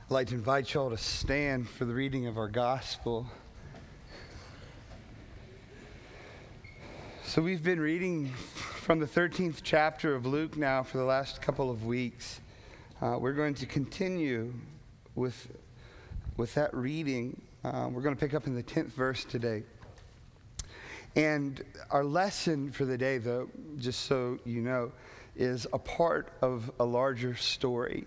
I'd like to invite you all to stand for the reading of our gospel. So we've been reading from the 13th chapter of Luke now for the last couple of weeks. We're going to continue with that reading. We're going to pick up in the 10th verse today. And our lesson for the day, though, just so you know, is a part of a larger story.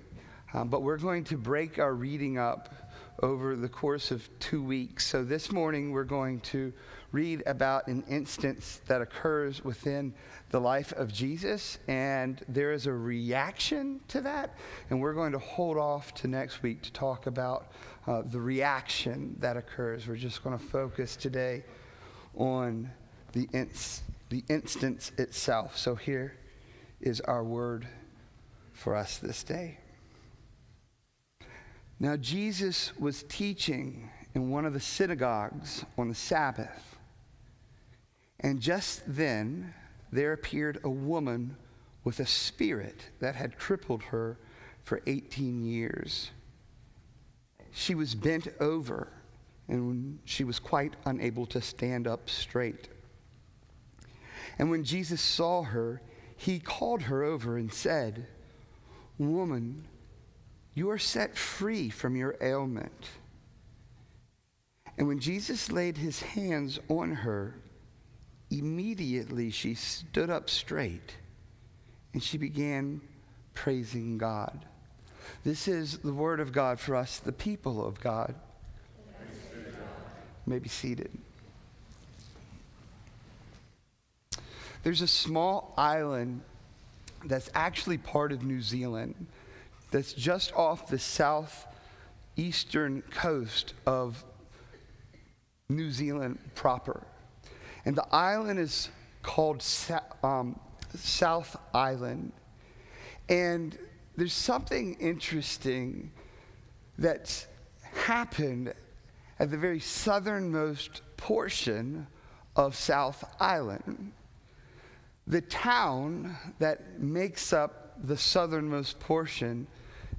But we're going to break our reading up over the course of 2 weeks. So this morning we're going to read about an instance that occurs within the life of Jesus, and there is a reaction to that. And we're going to hold off to next week to talk about the reaction that occurs. We're just going to focus today on the instance itself. So here is our word for us this day. Now Jesus was teaching in one of the synagogues on the Sabbath. And just then there appeared a woman with a spirit that had crippled her for 18 years. She was bent over and she was quite unable to stand up straight. And when Jesus saw her, he called her over and said, "Woman, you are set free from your ailment." And when Jesus laid his hands on her, immediately she stood up straight and she began praising God. This is the word of God for us, the people of God. You may be seated. There's a small island that's actually part of New Zealand that's just off the southeastern coast of New Zealand proper. And the island is called South Island. And there's something interesting that's happened at the very southernmost portion of South Island. The town that makes up the southernmost portion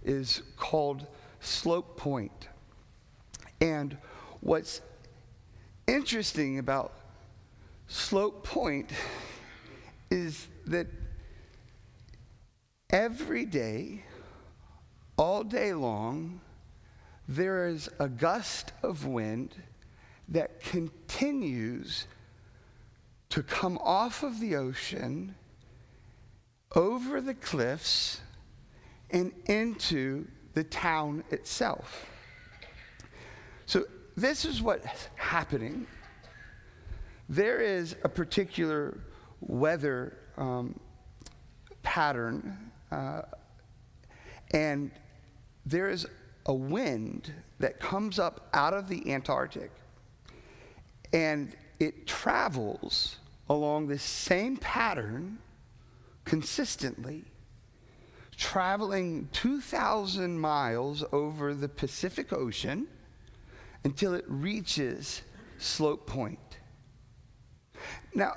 is called Slope Point. And what's interesting about Slope Point is that every day, all day long, there is a gust of wind that continues to come off of the ocean, over the cliffs, and into the town itself. So this is what's happening. There is a particular weather pattern, and there is a wind that comes up out of the Antarctic, and it travels along this same pattern consistently, traveling 2,000 miles over the Pacific Ocean until it reaches Slope Point. Now,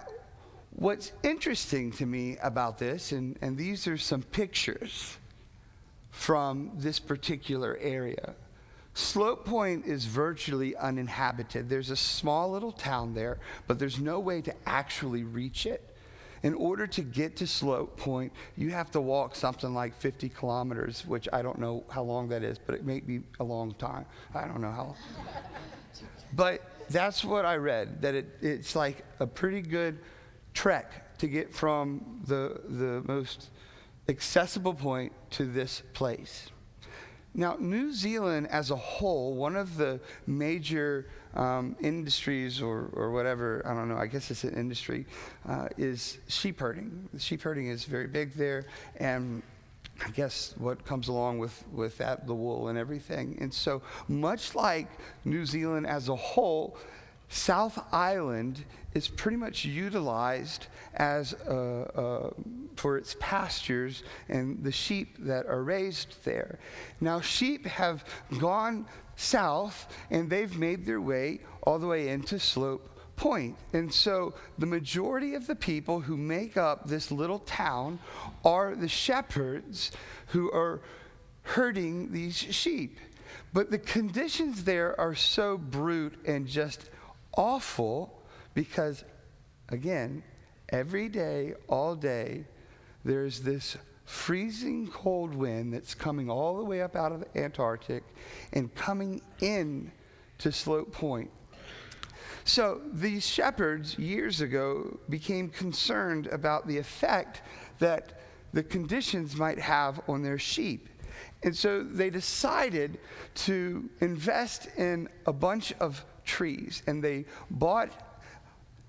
what's interesting to me about this, and these are some pictures from this particular area. Slope Point is virtually uninhabited. There's a small little town there, but there's no way to actually reach it. In order to get to Slope Point, you have to walk something like 50 kilometers, which I don't know how long that is, but it may be a long time. I don't know how long. But that's what I read, that it's like a pretty good trek to get from the most accessible point to this place. Now, New Zealand as a whole, one of the major industries or whatever, I don't know, I guess it's an industry, is sheep herding. Sheep herding is very big there, and I guess what comes along with that, the wool and everything. And so much like New Zealand as a whole, South Island is pretty much utilized as for its pastures and the sheep that are raised there. Now, sheep have gone south and they've made their way all the way into Slope Point. And so the majority of the people who make up this little town are the shepherds who are herding these sheep. But the conditions there are so brute and just awful because, again, every day, all day, there's this freezing cold wind that's coming all the way up out of the Antarctic and coming in to Slope Point. So these shepherds years ago became concerned about the effect that the conditions might have on their sheep. And so they decided to invest in a bunch of trees, and they bought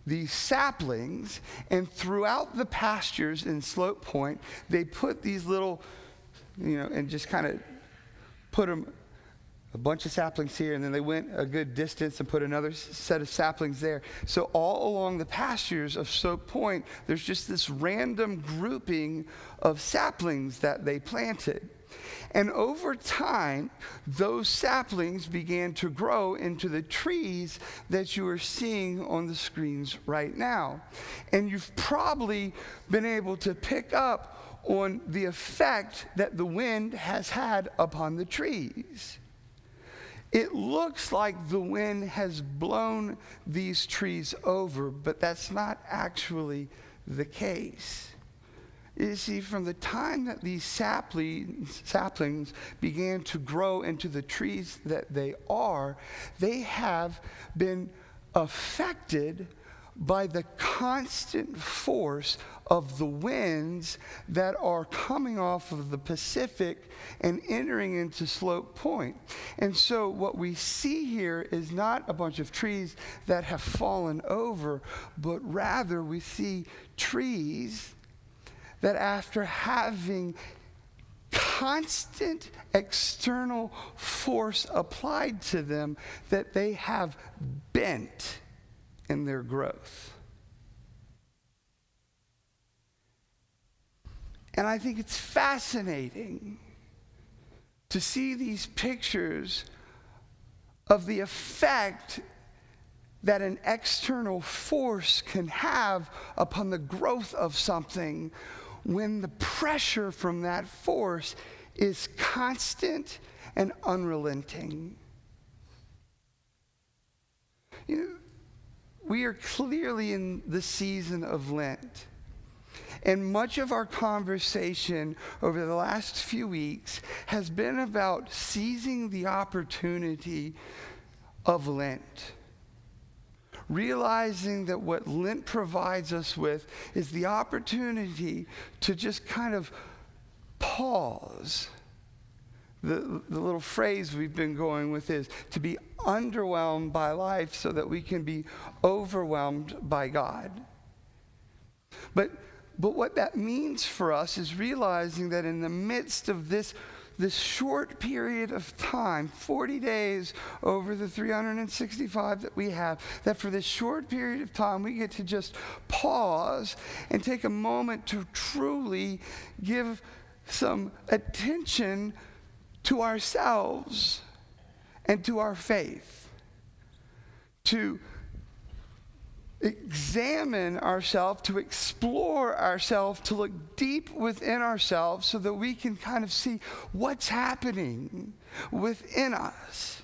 these saplings, and throughout the pastures in Slope Point, they put these little, and just kind of put them, a bunch of saplings here, and then they went a good distance and put another set of saplings there. So all along the pastures of Slope Point, there's just this random grouping of saplings that they planted. And over time, those saplings began to grow into the trees that you are seeing on the screens right now. And you've probably been able to pick up on the effect that the wind has had upon the trees. It looks like the wind has blown these trees over, but that's not actually the case. You see, from the time that these saplings began to grow into the trees that they have been affected by the constant force of the winds that are coming off of the Pacific and entering into Slope Point. And so what we see here is not a bunch of trees that have fallen over, but rather we see trees that after having constant external force applied to them, that they have bent in their growth. And I think it's fascinating to see these pictures of the effect that an external force can have upon the growth of something when the pressure from that force is constant and unrelenting. We are clearly in the season of Lent. And much of our conversation over the last few weeks has been about seizing the opportunity of Lent. Realizing that what Lent provides us with is the opportunity to just kind of pause. The little phrase we've been going with is to be underwhelmed by life so that we can be overwhelmed by God. But what that means for us is realizing that in the midst of this short period of time, 40 days over the 365 that we have, that for this short period of time we get to just pause and take a moment to truly give some attention to ourselves and to our faith, to examine ourselves, to explore ourselves, to look deep within ourselves so that we can kind of see what's happening within us,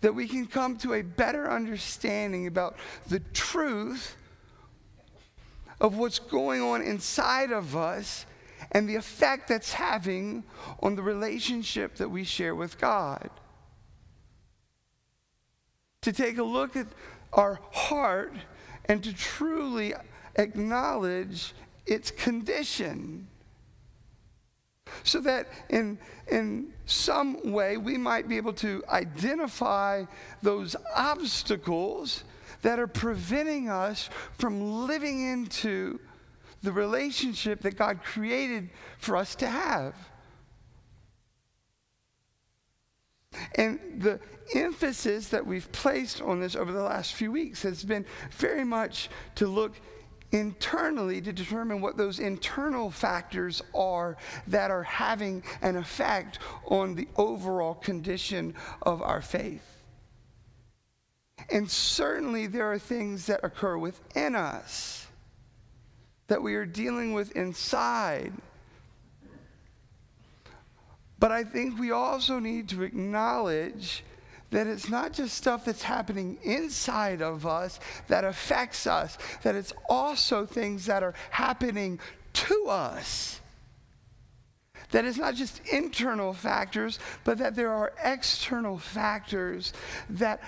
that we can come to a better understanding about the truth of what's going on inside of us and the effect that's having on the relationship that we share with God. To take a look at our heart and to truly acknowledge its condition, so that in some way we might be able to identify those obstacles that are preventing us from living into the relationship that God created for us to have. And the emphasis that we've placed on this over the last few weeks has been very much to look internally to determine what those internal factors are that are having an effect on the overall condition of our faith. And certainly there are things that occur within us that we are dealing with inside But I think we also need to acknowledge that it's not just stuff that's happening inside of us that affects us, that it's also things that are happening to us. That it's not just internal factors, but that there are external factors that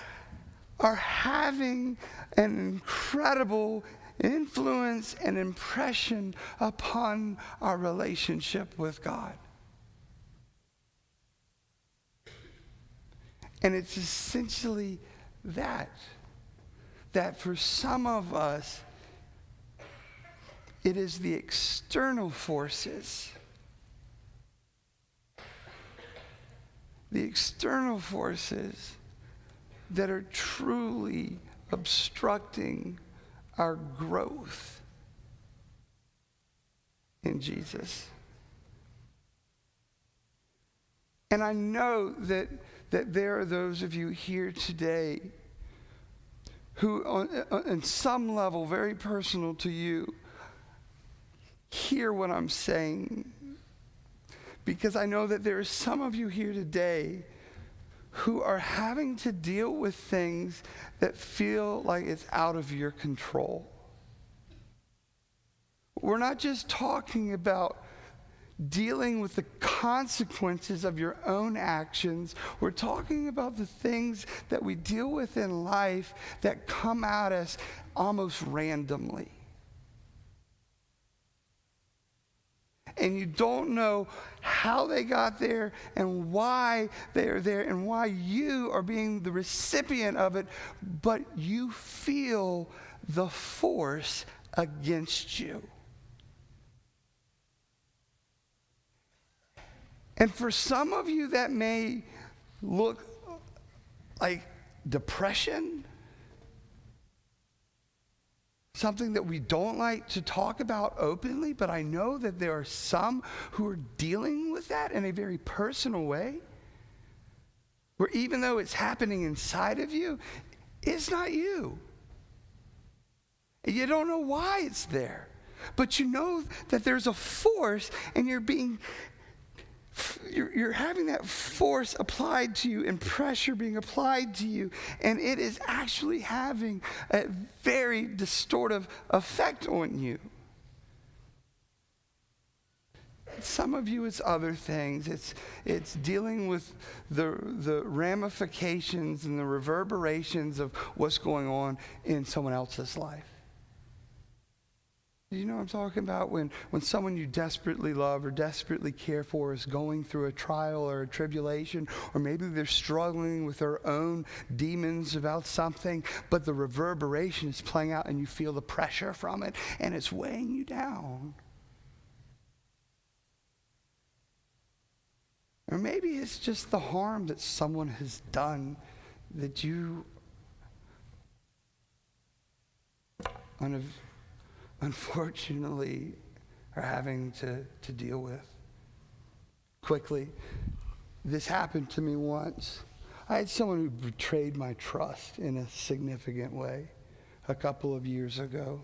are having an incredible influence and impression upon our relationship with God. And it's essentially that for some of us, it is the external forces. The external forces that are truly obstructing our growth in Jesus. And I know that there are those of you here today who, on some level, very personal to you, hear what I'm saying. Because I know that there are some of you here today who are having to deal with things that feel like it's out of your control. We're not just talking about dealing with the consequences of your own actions. We're talking about the things that we deal with in life that come at us almost randomly. And you don't know how they got there and why they're there and why you are being the recipient of it, but you feel the force against you. And for some of you, that may look like depression, something that we don't like to talk about openly, but I know that there are some who are dealing with that in a very personal way, where even though it's happening inside of you, it's not you. And you don't know why it's there, but you know that there's a force, and you're having that force applied to you and pressure being applied to you, and it is actually having a very distortive effect on you. Some of you, it's other things. It's dealing with the ramifications and the reverberations of what's going on in someone else's life. You know what I'm talking about? When someone you desperately love or desperately care for is going through a trial or a tribulation, or maybe they're struggling with their own demons about something, but the reverberation is playing out and you feel the pressure from it and it's weighing you down. Or maybe it's just the harm that someone has done that you unfortunately are having to deal with. Quickly, this happened to me once. I had someone who betrayed my trust in a significant way a couple of years ago.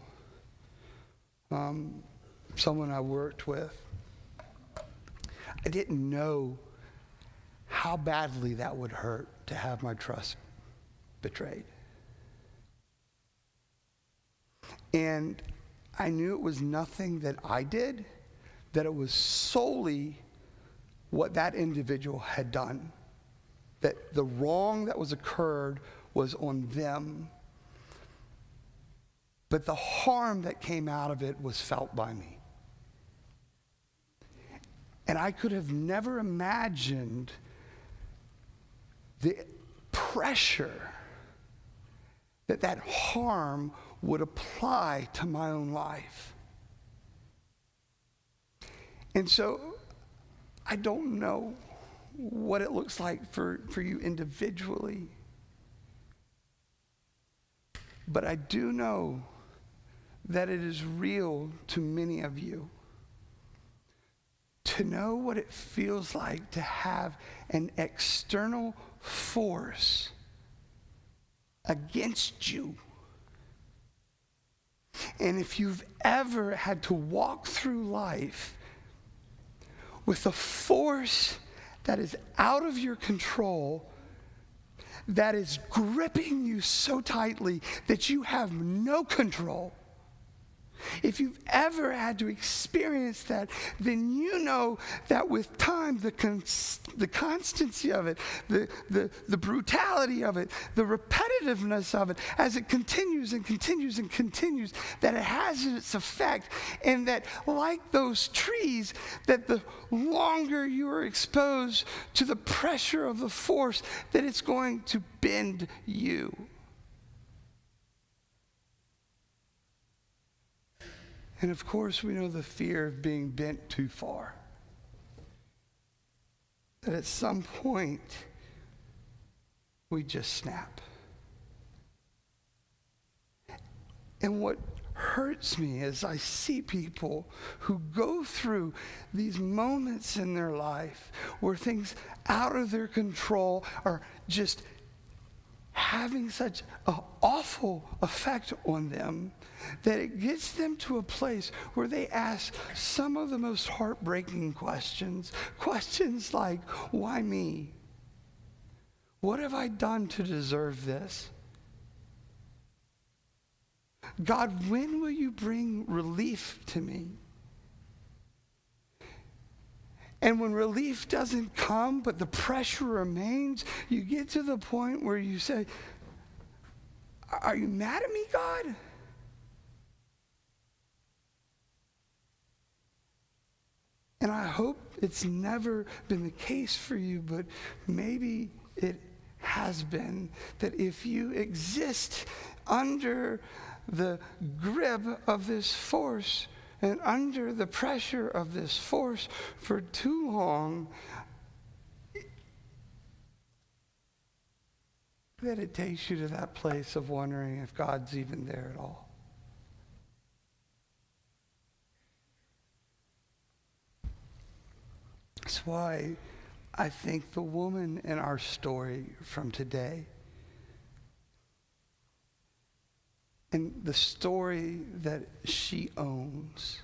Someone I worked with. I didn't know how badly that would hurt to have my trust betrayed. And I knew it was nothing that I did, that it was solely what that individual had done, that the wrong that was occurred was on them, but the harm that came out of it was felt by me. And I could have never imagined the pressure that harm would apply to my own life. And so I don't know what it looks like for you individually, but I do know that it is real to many of you. To know what it feels like to have an external force against you. And if you've ever had to walk through life with a force that is out of your control, that is gripping you so tightly that you have no control. If you've ever had to experience that, then you know that with time, the constancy of it, the brutality of it, the repetitiveness of it, as it continues and continues and continues, that it has its effect, and that like those trees, that the longer you are exposed to the pressure of the force, that it's going to bend you. And of course, we know the fear of being bent too far. That at some point, we just snap. And what hurts me is I see people who go through these moments in their life where things out of their control are just having such an awful effect on them that it gets them to a place where they ask some of the most heartbreaking questions. Questions like, why me? What have I done to deserve this? God, when will you bring relief to me? And when relief doesn't come, but the pressure remains, you get to the point where you say, are you mad at me, God? And I hope it's never been the case for you, but maybe it has been, that if you exist under the grip of this force and under the pressure of this force for too long, that it takes you to that place of wondering if God's even there at all. That's why I think the woman in our story from today, and the story that she owns,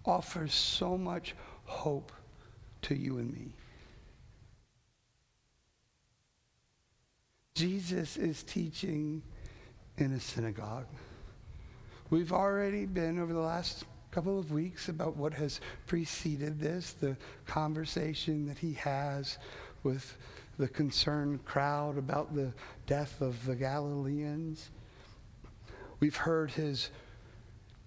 offers so much hope to you and me. Jesus is teaching in a synagogue. We've already been, over the last couple of weeks, about what has preceded this, the conversation that he has with the concerned crowd about the death of the Galileans. We've heard his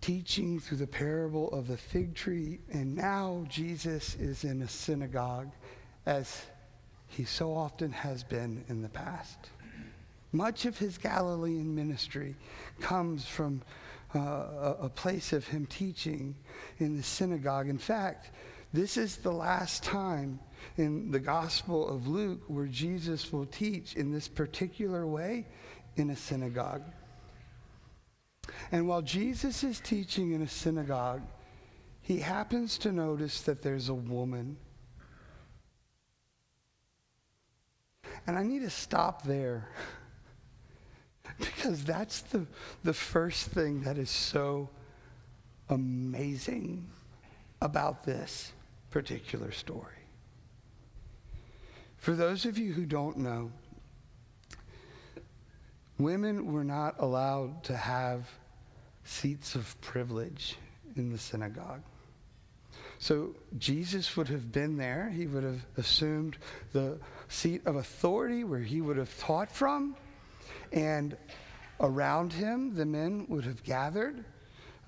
teaching through the parable of the fig tree, and now Jesus is in a synagogue, as he so often has been in the past. Much of his Galilean ministry comes from a place of him teaching in the synagogue. In fact, this is the last time in the Gospel of Luke where Jesus will teach in this particular way in a synagogue. And while Jesus is teaching in a synagogue, he happens to notice that there's a woman. And I need to stop there, because that's the first thing that is so amazing about this particular story. For those of you who don't know, women were not allowed to have seats of privilege in the synagogue. So Jesus would have been there. He would have assumed the seat of authority where he would have taught from. And around him, the men would have gathered.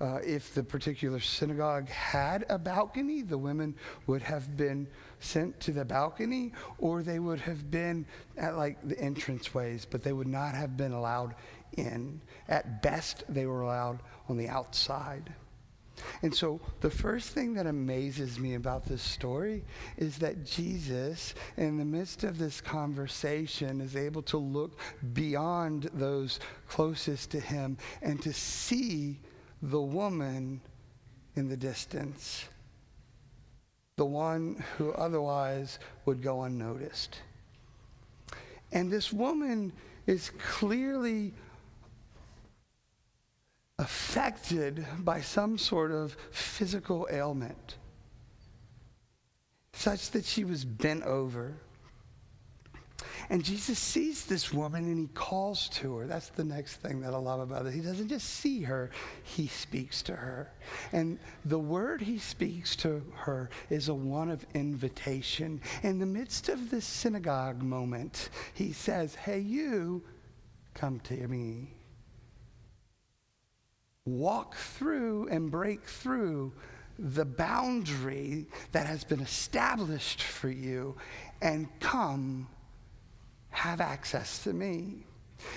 If the particular synagogue had a balcony, the women would have been sent to the balcony, or they would have been at like the entranceways, but they would not have been allowed in. At best, they were allowed on the outside. And so the first thing that amazes me about this story is that Jesus, in the midst of this conversation, is able to look beyond those closest to him and to see the woman in the distance, the one who otherwise would go unnoticed. And this woman is clearly affected by some sort of physical ailment. such that she was bent over. And Jesus sees this woman and he calls to her. That's the next thing that I love about it. He doesn't just see her, he speaks to her. And the word he speaks to her is a one of invitation. In the midst of this synagogue moment, he says, hey, you, come to me. Walk through and break through the boundary that has been established for you and come have access to me.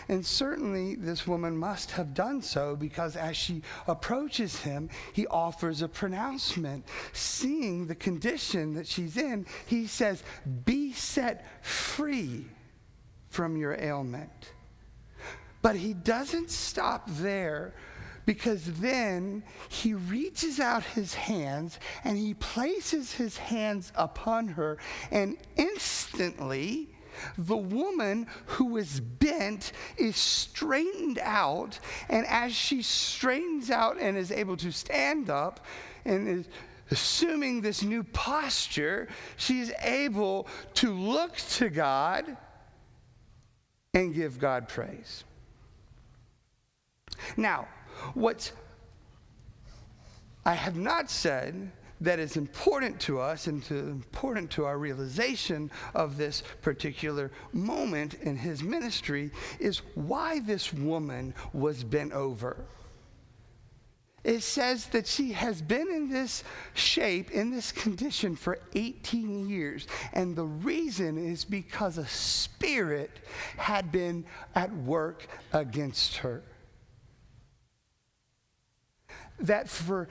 And certainly this woman must have done so, because as she approaches him, he offers a pronouncement. Seeing the condition that she's in, he says, be set free from your ailment. But he doesn't stop there, because then he reaches out his hands and he places his hands upon her, and instantly the woman who is bent is straightened out, and as she straightens out and is able to stand up and is assuming this new posture, she's able to look to God and give God praise. Now, what I have not said that is important to us and important to our realization of this particular moment in his ministry is why this woman was bent over. It says that she has been in this shape, in this condition for 18 years. And the reason is because a spirit had been at work against her. That for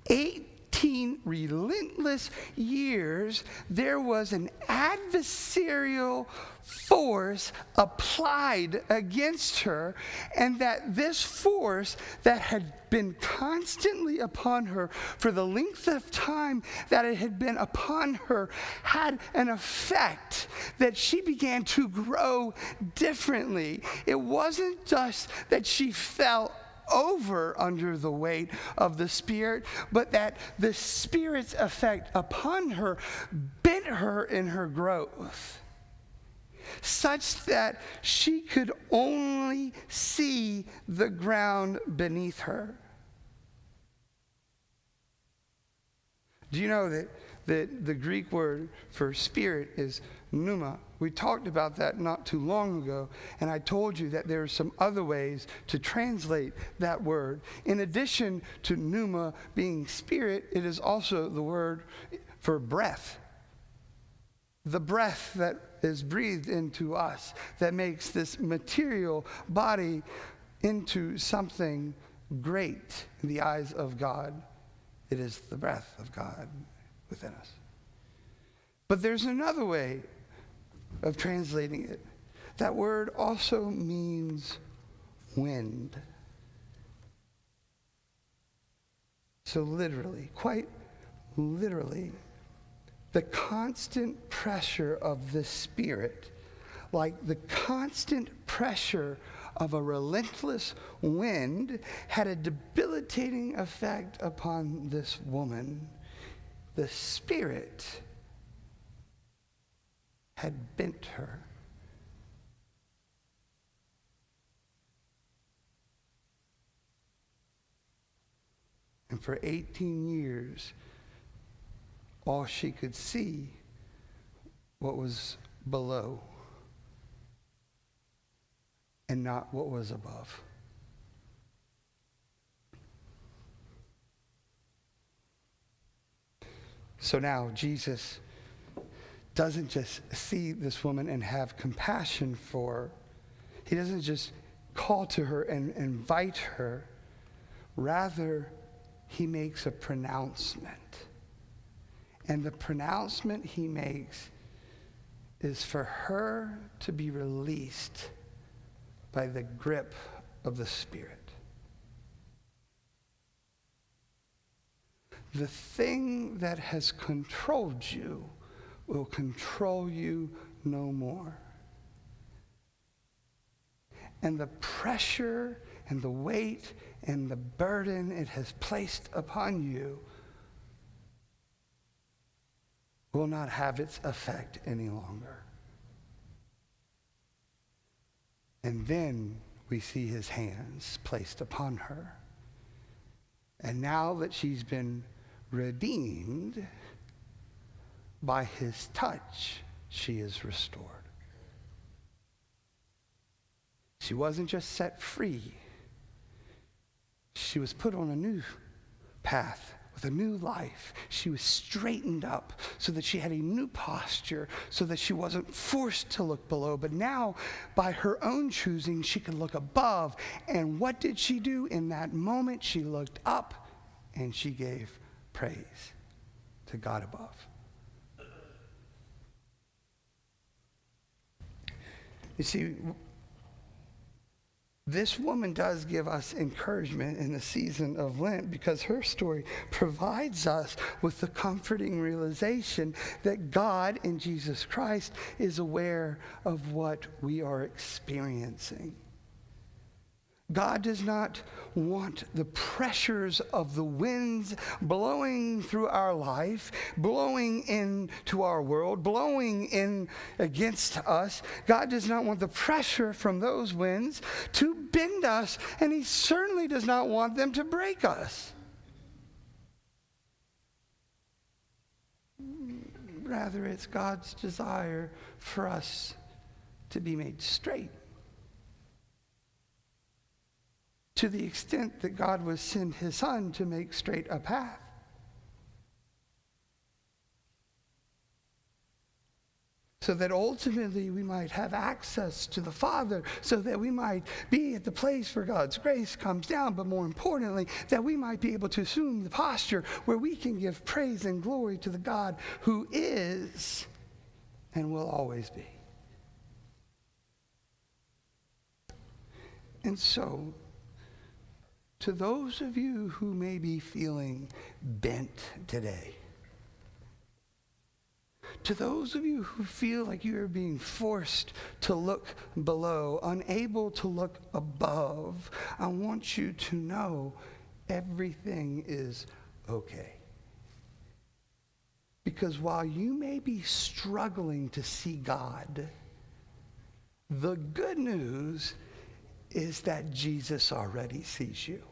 18 relentless years, there was an adversarial force applied against her, and that this force that had been constantly upon her for the length of time that it had been upon her had an effect that she began to grow differently. It wasn't just that she fell over under the weight of the Spirit, but that the Spirit's effect upon her bent her in her growth, such that she could only see the ground beneath her. Do you know that the Greek word for spirit is pneuma? We talked about that not too long ago, and I told you that there are some other ways to translate that word. In addition to pneuma being spirit, it is also the word for breath. The breath that is breathed into us that makes this material body into something great in the eyes of God. It is the breath of God within us. But there's another way of translating it. That word also means wind. So literally, quite literally, the constant pressure of the Spirit, like the constant pressure of a relentless wind, had a debilitating effect upon this woman. The Spirit had bent her. And for 18 years, all she could see what was below and not what was above. So now Jesus doesn't just see this woman and have compassion for her. He doesn't just call to her and invite her. Rather, he makes a pronouncement. And the pronouncement he makes is for her to be released by the grip of the Spirit. The thing that has controlled you will control you no more. And the pressure and the weight and the burden it has placed upon you will not have its effect any longer. And then we see his hands placed upon her. And now that she's been redeemed, by his touch, she is restored. She wasn't just set free. She was put on a new path with a new life. She was straightened up so that she had a new posture, so that she wasn't forced to look below. But now, by her own choosing, she could look above. And what did she do in that moment? She looked up and she gave praise to God above. You see, this woman does give us encouragement in the season of Lent because her story provides us with the comforting realization that God in Jesus Christ is aware of what we are experiencing. God does not want the pressures of the winds blowing through our life, blowing into our world, blowing in against us. God does not want the pressure from those winds to bend us, and he certainly does not want them to break us. Rather, it's God's desire for us to be made straight. To the extent that God would send his son to make straight a path. So that ultimately we might have access to the Father, so that we might be at the place where God's grace comes down, but more importantly, that we might be able to assume the posture where we can give praise and glory to the God who is and will always be. And so, to those of you who may be feeling bent today, to those of you who feel like you are being forced to look below, unable to look above, I want you to know everything is okay. Because while you may be struggling to see God, the good news is that Jesus already sees you.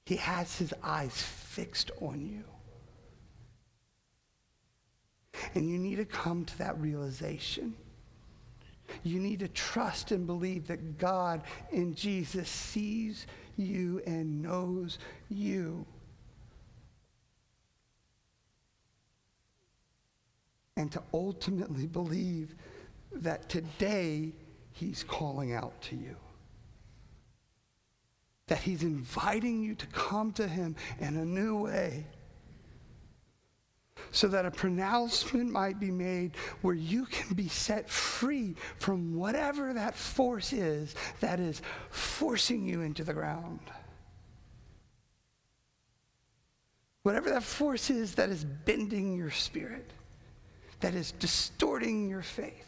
He has his eyes fixed on you. And you need to come to that realization. You need to trust and believe that God in Jesus sees you and knows you. And to ultimately believe that today he's calling out to you. That he's inviting you to come to him in a new way. So that a pronouncement might be made where you can be set free from whatever that force is that is forcing you into the ground. Whatever that force is that is bending your spirit, that is distorting your faith.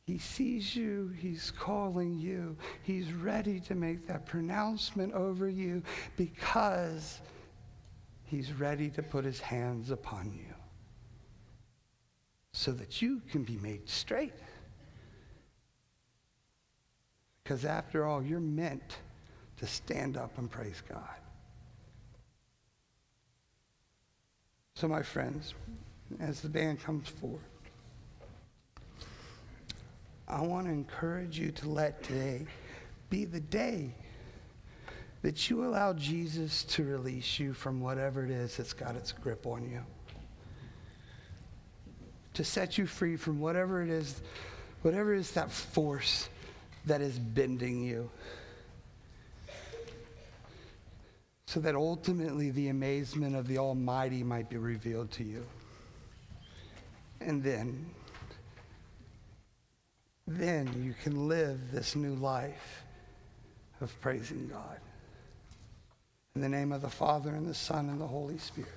He sees you, he's calling you, he's ready to make that pronouncement over you because he's ready to put his hands upon you so that you can be made straight. Because after all, you're meant to stand up and praise God. So my friends, as the band comes forward, I want to encourage you to let today be the day that you allow Jesus to release you from whatever it is that's got its grip on you. To set you free from whatever it is that force that is bending you. So that ultimately the amazement of the Almighty might be revealed to you. And then you can live this new life of praising God. In the name of the Father, and the Son, and the Holy Spirit.